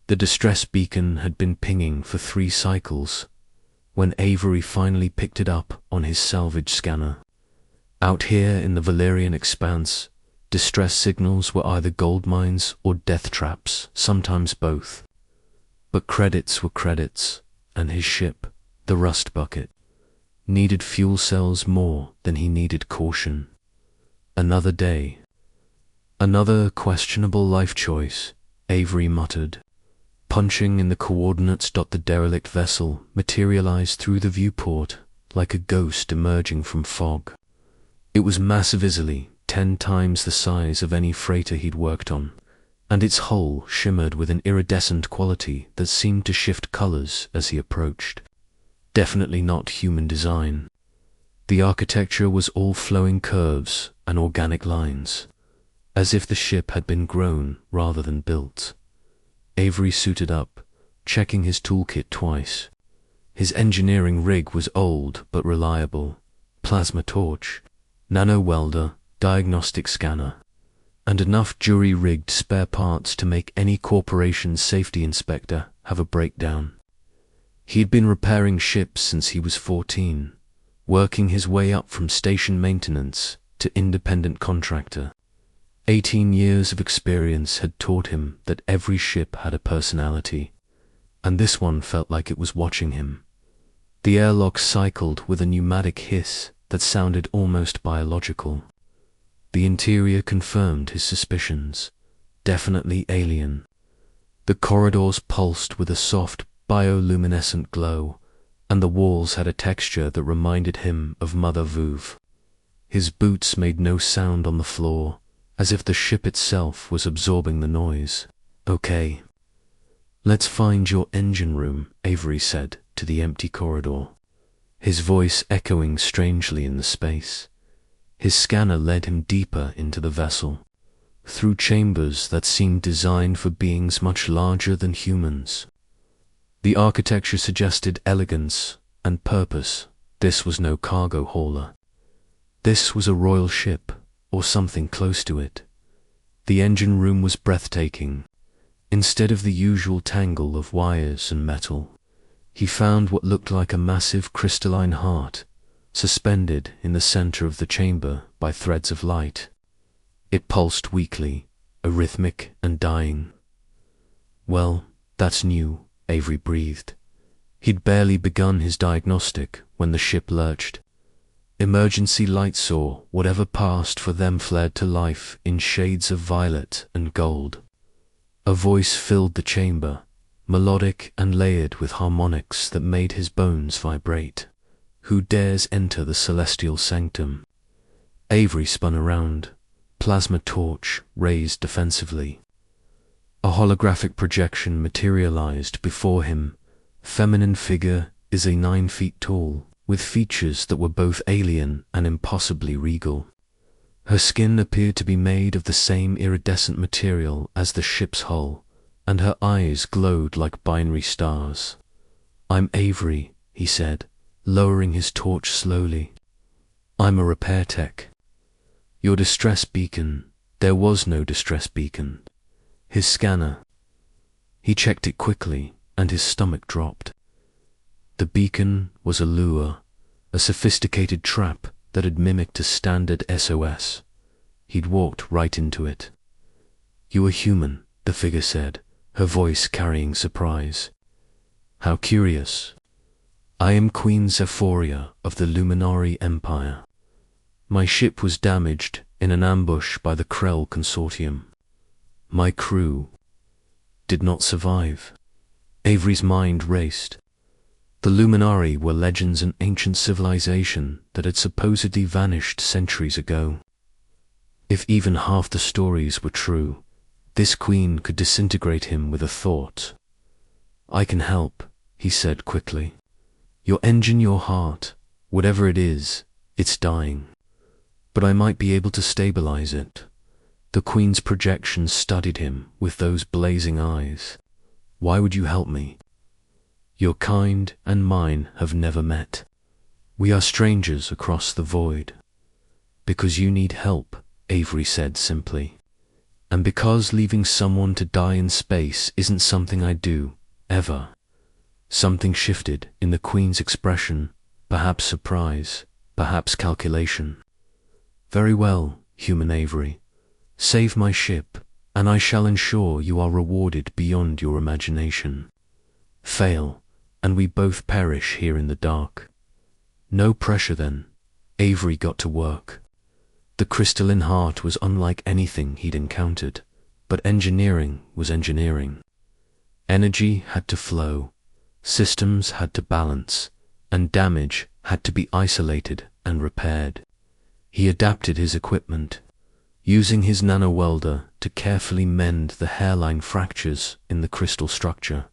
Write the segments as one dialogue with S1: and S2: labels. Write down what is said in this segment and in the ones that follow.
S1: The distress beacon had been pinging for 3 cycles when Avery finally picked it up on his salvage scanner. Out here in the Valerian expanse, distress signals were either gold mines or death traps, sometimes both. But credits were credits, and his ship, the Rust Bucket, needed fuel cells more than he needed caution. Another day. Another questionable life choice, Avery muttered. Punching in the coordinates. The derelict vessel materialized through the viewport like a ghost emerging from fog. It was massive, easily 10 times the size of any freighter he'd worked on, and its hull shimmered with an iridescent quality that seemed to shift colors as he approached. Definitely not human design. The architecture was all flowing curves and organic lines, as if the ship had been grown rather than built. Avery suited up, checking his toolkit twice. His engineering rig was old but reliable. Plasma torch, nano welder, diagnostic scanner, and enough jury-rigged spare parts to make any corporation's safety inspector have a breakdown. He'd been repairing ships since he was 14, working his way up from station maintenance to independent contractor. 18 years of experience had taught him that every ship had a personality, and this one felt like it was watching him. The airlock cycled with a pneumatic hiss that sounded almost biological. The interior confirmed his suspicions. Definitely alien. The corridors pulsed with a soft, bioluminescent glow, and the walls had a texture that reminded him of Mother Vuv. His boots made no sound on the floor, as if the ship itself was absorbing the noise. "Okay. Let's find your engine room," Avery said to the empty corridor, his voice echoing strangely in the space. His scanner led him deeper into the vessel, through chambers that seemed designed for beings much larger than humans. The architecture suggested elegance and purpose. This was no cargo hauler. This was a royal ship, or something close to it. The engine room was breathtaking. Instead of the usual tangle of wires and metal, he found what looked like a massive crystalline heart, suspended in the center of the chamber by threads of light. It pulsed weakly, arrhythmic and dying. "Well, that's new," Avery breathed. He'd barely begun his diagnostic when the ship lurched. Emergency light saw whatever passed for them flared to life in shades of violet and gold. A voice filled the chamber, melodic and layered with harmonics that made his bones vibrate. "Who dares enter the celestial sanctum?" Avery spun around, plasma torch raised defensively. A holographic projection materialized before him. Feminine figure is a 9 feet tall, with features that were both alien and impossibly regal. Her skin appeared to be made of the same iridescent material as the ship's hull, and her eyes glowed like binary stars. "I'm Avery," he said, lowering his torch slowly. "I'm a repair tech." "Your distress beacon." There was no distress beacon. His scanner. He checked it quickly, and his stomach dropped. The beacon was a lure, a sophisticated trap that had mimicked a standard SOS. He'd walked right into it. "You are human," the figure said, her voice carrying surprise. "How curious. I am Queen Zephoria of the Luminari Empire. My ship was damaged in an ambush by the Krell Consortium. My crew did not survive." Avery's mind raced. The Luminari were legends in ancient civilization that had supposedly vanished centuries ago. If even half the stories were true, this queen could disintegrate him with a thought. "I can help," he said quickly. "Your engine, your heart, whatever it is, it's dying. But I might be able to stabilize it." The queen's projection studied him with those blazing eyes. "Why would you help me? Your kind and mine have never met. We are strangers across the void." "Because you need help," Avery said simply. And because leaving someone to die in space isn't something I do, ever. Something shifted in the Queen's expression, perhaps surprise, perhaps calculation. Very well, human Avery. Save my ship, and I shall ensure you are rewarded beyond your imagination. Fail, and we both perish here in the dark. No pressure then. Avery got to work. The crystalline heart was unlike anything he'd encountered, but engineering was engineering. Energy had to flow, systems had to balance, and damage had to be isolated and repaired. He adapted his equipment, using his nanowelder to carefully mend the hairline fractures in the crystal structure.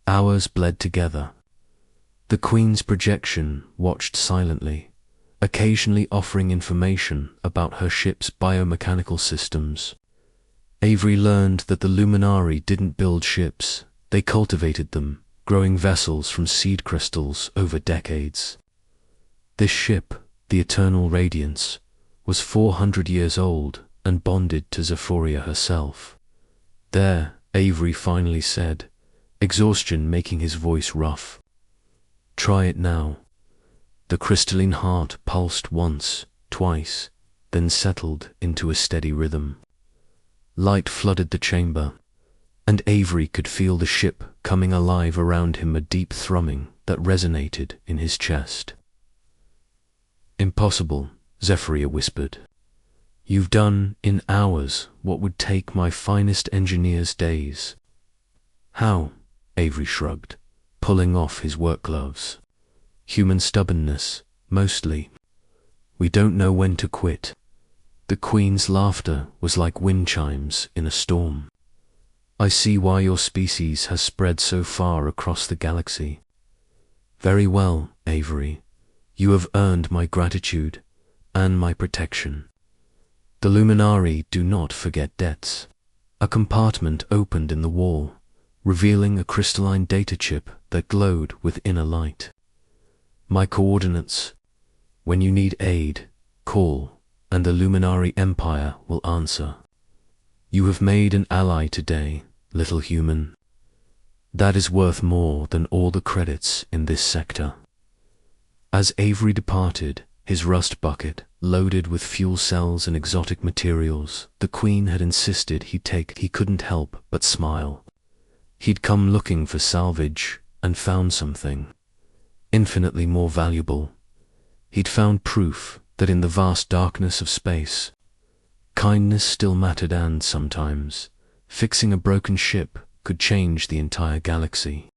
S1: Hours bled together. The Queen's projection watched silently, occasionally offering information about her ship's biomechanical systems. Avery learned that the Luminari didn't build ships, they cultivated them, growing vessels from seed crystals over decades. This ship, the Eternal Radiance, was 400 years old and bonded to Zephoria herself. There, Avery finally said, exhaustion making his voice rough. Try it now. The crystalline heart pulsed once, twice, then settled into a steady rhythm. Light flooded the chamber, and Avery could feel the ship coming alive around him, a deep thrumming that resonated in his chest. Impossible, Zephoria whispered. You've done in hours what would take my finest engineers days. How? Avery shrugged, pulling off his work gloves. Human stubbornness, mostly. We don't know when to quit. The Queen's laughter was like wind chimes in a storm. I see why your species has spread so far across the galaxy. Very well, Avery. You have earned my gratitude and my protection. The Luminari do not forget debts. A compartment opened in the wall, revealing a crystalline data chip that glowed with inner light. My coordinates. When you need aid, call, and the Luminari Empire will answer. You have made an ally today, little human. That is worth more than all the credits in this sector. As Avery departed, his rust bucket loaded with fuel cells and exotic materials the Queen had insisted he take, he couldn't help but smile. He'd come looking for salvage and found something infinitely more valuable. He'd found proof that in the vast darkness of space, kindness still mattered, and sometimes fixing a broken ship could change the entire galaxy.